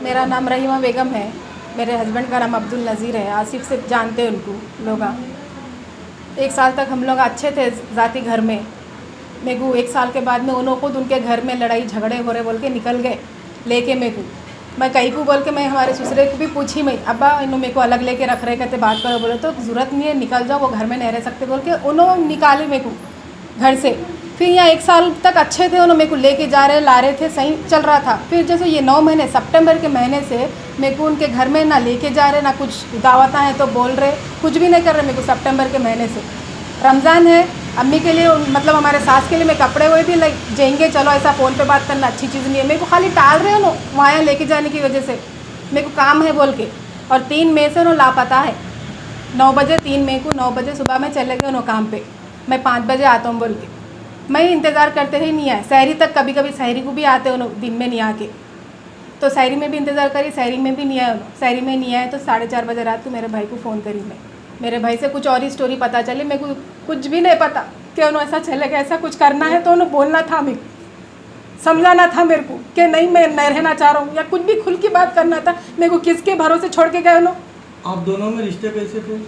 मेरा नाम रहीमा बेगम है। मेरे हस्बैंड का नाम अब्दुल नज़ीर है। आसिफ से जानते हैं उनको लोग। 1 साल तक हम लोग अच्छे थे ज़ाती घर में। मेरे को 1 साल के बाद में उन्होंने खुद उनके घर में लड़ाई झगड़े हो रहे बोल के निकल गए लेके मेरे को। मैं कहीं को बोल के मैं हमारे ससुरे को भी पूछी, मैं अब्बा इन्हों मेरे को अलग लेके रख रहे, कहते बात करो। बोले तो ज़रूरत नहीं है, निकल जाओ, वो घर में नहीं रह सकते बोल के उन्होंने निकाले मेरे को घर से। फिर यहाँ 1 साल तक अच्छे थे, उन्होंने मेरे को लेके जा रहे ला रहे थे, सही चल रहा था। फिर जैसे ये 9 महीने सितंबर के महीने से मेरे को उनके घर में ना लेके जा रहे, ना कुछ दावत हैं तो बोल रहे, कुछ भी नहीं कर रहे मेरे को। सितंबर के महीने से रमज़ान है, अम्मी के लिए मतलब हमारे सास के लिए मैं कपड़े हुए भी लाइक जाएंगे, चलो ऐसा फ़ोन पे बात करना अच्छी चीज़ नहीं है। मेरे को खाली टाल रहे हो ना वहाँ लेके जाने की वजह से, मेरे को काम है बोल के। और 3 मई से उन्होंने लापता है। 9 बजे 3 मई को 9 बजे सुबह में चले गए उन्होंने काम पे। मैं 5 बजे आता हूँ बोल के मैं इंतज़ार करते ही नहीं आए। शहरी तक कभी कभी शहरी को भी आते उन्होंने दिन में नहीं आके, तो शहरी में भी इंतज़ार करी, शहरी में भी नहीं आए। शहरी में नहीं आए तो 4:30 बजे रात को मेरे भाई को फ़ोन करी मैं। मेरे भाई से कुछ और ही स्टोरी पता चली, मेरे को कुछ भी नहीं पता कि उन्होंने ऐसा चलेगा, ऐसा कुछ करना है तो उन्हें बोलना था, मेरे को समझाना था मेरे को कि नहीं मैं नहीं रहना चाह रहा हूँ, या कुछ भी खुल की बात करना था। मेरे को किसके भरोसे छोड़ के गए उन्होंने। आप दोनों में रिश्ते कैसे थे?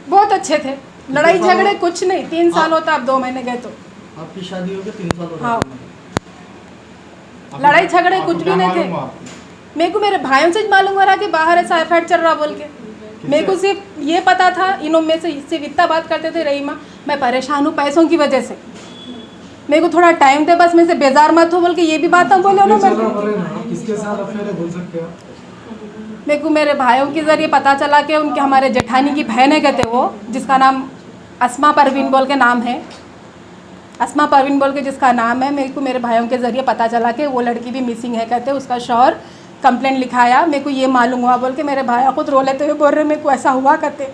बहुत अच्छे थे, लड़ाई झगड़े कुछ नहीं। 3 साल होता, अब 2 महीने गए तो। आपकी शादी हो गई 3 साल हो गए? हाँ, लड़ाई झगड़े कुछ भी नहीं थे। मेरे को मेरे भाइयों से मालूम हो रहा कि बाहर ऐसा अफेयर चल रहा बोल के। मेरे को सिर्फ ये पता था, इन्हों में से सिर्फ इतना बात करते थे, रहीमा मैं परेशान हूँ पैसों की वजह से, मेरे को थोड़ा टाइम दे, बस मेरे से बेजार मत हो बोल के ये भी बात हम बोले उन्होंने। किसके साथ अफेयर है बोल सकते हो? मेरे को मेरे भाइयों के ज़रिए पता चला कि उनके हमारे जेठानी की बहन है कहते वो, जिसका नाम अस्मा परवीन बोल के नाम है, अस्मा परवीन बोल के जिसका नाम है। मेरे को मेरे भाइयों के ज़रिए पता चला कि वो लड़की भी मिसिंग है कहते। उसका शौहर कंप्लेंट लिखाया, मेरे को ये मालूम हुआ बोल के मेरे भाई खुद रो लेते हुए बोल रहे मेरे को ऐसा हुआ कहते,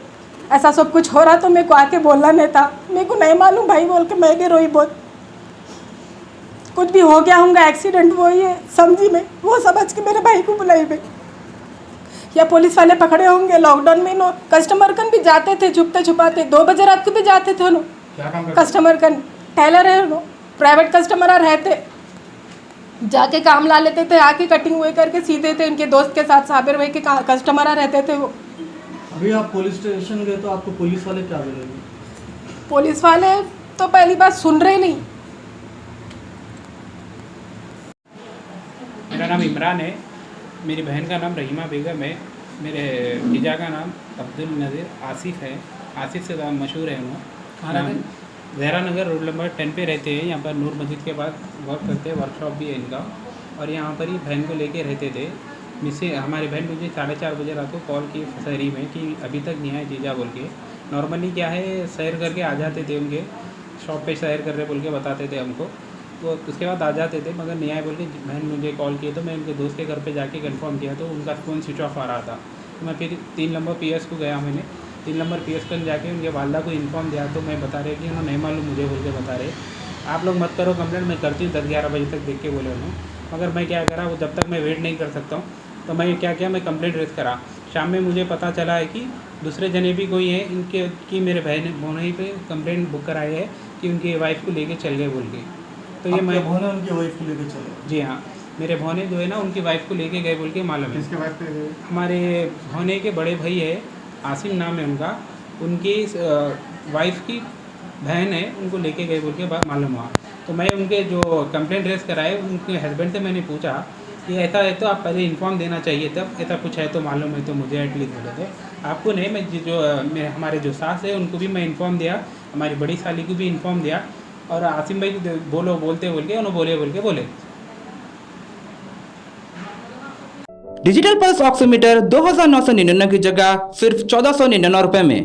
ऐसा सब कुछ हो रहा तो मेरे को आके बोलना नहीं था। मेरे को नहीं मालूम भाई बोल के मैं भी रोई बहुत। कुछ भी हो गया होगा एक्सीडेंट, वो ये समझी मैं, वो समझ के मेरे भाई को बुलाई मैं, या पुलिस वाले पकड़े होंगे। लॉकडाउन में नो कस्टमर कन भी जाते थे छुपते छुपाते, 2 बजे रात को भी जाते थे उन्होंने। कस्टमर कन टेलर है उन्होंने, प्राइवेट कस्टमर रहते, जाके काम ला लेते थे, आके कटिंग हुए करके सीधे थे। उनके दोस्त के साथ साबिर भाई के कस्टमर रहते थे वो। अभी आप पुलिस स्टेशन गए तो आपको पुलिस वाले क्या बोलेंगे? पुलिस वाले तो पहली बात सुन रहे नहीं। मेरा नाम इमरान है, मेरी बहन का नाम रहीमा बेगम है, मेरे जीजा का नाम अब्दुल नज़ीर आसिफ है। आसिफ से ज़्यादा मशहूर है उन्होंने। जहरा नगर रोड नंबर 10 पे रहते हैं। यहाँ पर नूर मस्जिद के पास वर्क करते हैं, वर्कशॉप भी है इनका। और यहाँ पर ही बहन को लेके रहते थे। मुझसे हमारी बहन मुझे 4:30 बजे रात को कॉल की शहरी में कि अभी तक नहीं आए जीजा बोल के। नॉर्मली क्या है, सैर करके आ जाते थे, उनके शॉप पे सैर कर रहे बोल के बताते थे हमको, तो उसके बाद आ जाते थे। मगर नहीं आए बोल के बहन मुझे कॉल किए तो मैं उनके दोस्त के घर पे जाके कंफर्म किया तो उनका फ़ोन स्विच ऑफ आ रहा था। तो मैं फिर 3 नंबर PS को गया, मैंने 3 नंबर PS पर जाके उनके वालदा को इन्फॉर्म दिया तो मैं बता रहे कि उन्होंने नहीं मालूम मुझे बोल के बता रहे। आप लोग मत करो कंप्लेंट, मैं करती हूँ 10-11 बजे तक देख के बोले उन्होंने। मगर मैं क्या करा, वो जब तक मैं वेट नहीं कर सकता हूँ तो मैं क्या किया, मैं कंप्लेंट रेज करा। शाम में मुझे पता चला है कि दूसरे जने भी कोई है इनके की मेरे बहन वहीं पे कंप्लेंट बुक कराई है कि उनकी वाइफ को लेके चल गए बोल के। तो ये मैं भोने उनकी वाइफ को लेके चले? जी हाँ, मेरे भोने जो है ना उनकी वाइफ को लेके गए बोल के मालूम है। किसके वाइफ पे गए? हमारे भोने के बड़े भाई है, आसिम नाम है उनका, उनकी वाइफ की बहन है, उनको लेके गए बोल के मालूम हुआ। तो मैं उनके जो कंप्लेंट रेज कराए उनके हस्बैंड से मैंने पूछा कि ऐसा है तो आप पहले इन्फॉर्म देना चाहिए, तब ऐसा कुछ है तो मालूम है तो मुझे एटलीस्ट बोले थे। आपको नहीं, मैं जो हमारे जो सास है उनको भी मैं इन्फॉर्म दिया, हमारी बड़ी साली को भी इन्फॉर्म दिया, और आसिम भाई बोलो बोलते बोल के उन्होंने बोले बोल के बोले। डिजिटल पल्स ऑक्सीमीटर 2999 की जगह सिर्फ 1499 रुपए में।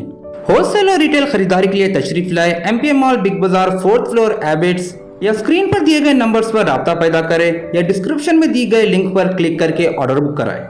होलसेल और रिटेल खरीदारी के लिए तशरीफ लाए MPM मॉल बिग बाजार 4th फ्लोर एबिट्स, या स्क्रीन पर दिए गए नंबर्स पर राब्ता पैदा करें या डिस्क्रिप्शन में दी गए लिंक पर क्लिक करके ऑर्डर बुक कराएं।